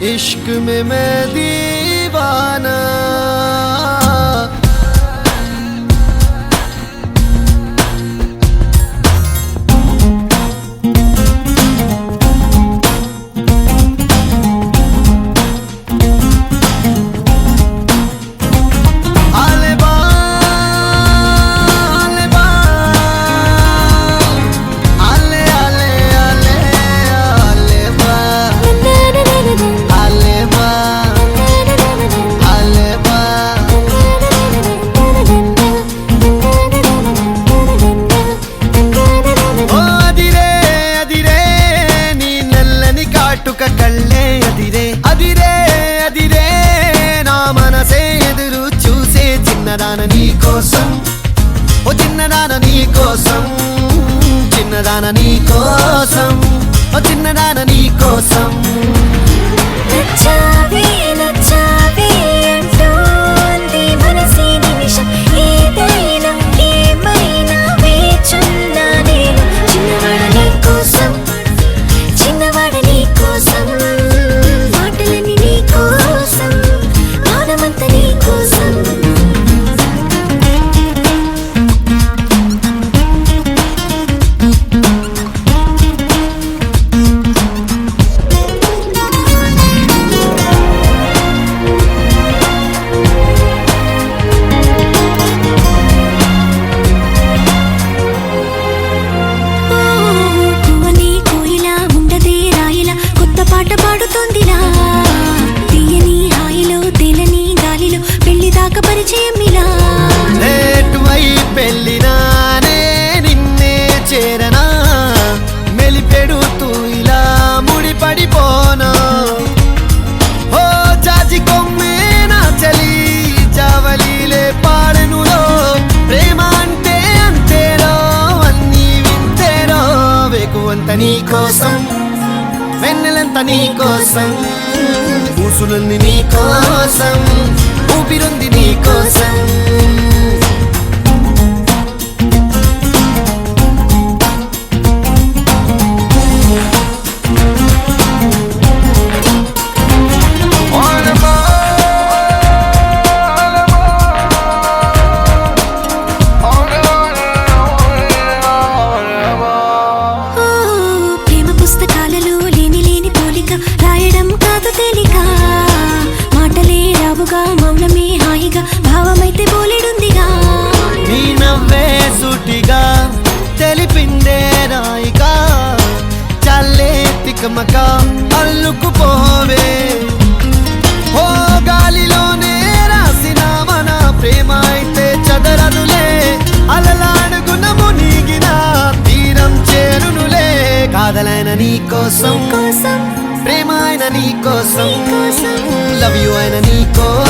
इश्क में मैं दीवाना। కళ్ళే అదిరే అదిరే అదిరే నా మనసే ఎదురు చూసే చిన్నదాన నీ కోసం, ఓ చిన్నదాన నీ కోసం, చిన్నదాన నీ కోసం, ఓ చిన్నదాన నీ కోసం. నచ్చావే నచ్చావే అంటోంది మనసే నిమిషం, ఏదైనా ఏమైనా వేచున్నా నేను. చిన్నవాడ నీ కోసం, చిన్నవాడ నీ కోసం, మాటలన్నీ నీ కోసం, మౌనమంతా నీ కోసం. పాట పాడుతోందిలా తీయని హాయిలో తేలని గాలిలో పెళ్లి దాకా పరిచయం ఇలా. నేటువై పెళ్ళినానే నిన్నే చేరనా, మెలిపెడుతూ ఇలా ముడిపడిపోనా. ఓ జాజి కొమ్మే నా చలి జావలిలే పాడెనులో, ప్రేమ అంటే అంతేరో అన్నీ వింతేరో. వేకువంత నీ కోసం, వెన్నెలంత నీ కోసం, ఊసులన్నీ నీ కోసం, ఊపిరుంది నీ కోసం. మౌనమే హాయిగా భావమైతే బోలెడుందిగా. నీ నవ్వే సూటిగా తెలిపిందే రాయిగా, చల్లే తికమక అల్లుకుపోవే. ఓ గాలిలోనే రాసిన మన ప్రేమ అయితే చదరనులే, అలలాడుగున మునిగిన తీరం చేరునులే. కాదలైన నీ కోసం, ప్రేమ అయిన నీ కోసం, లవ్ యు అయిన నీ కోసం.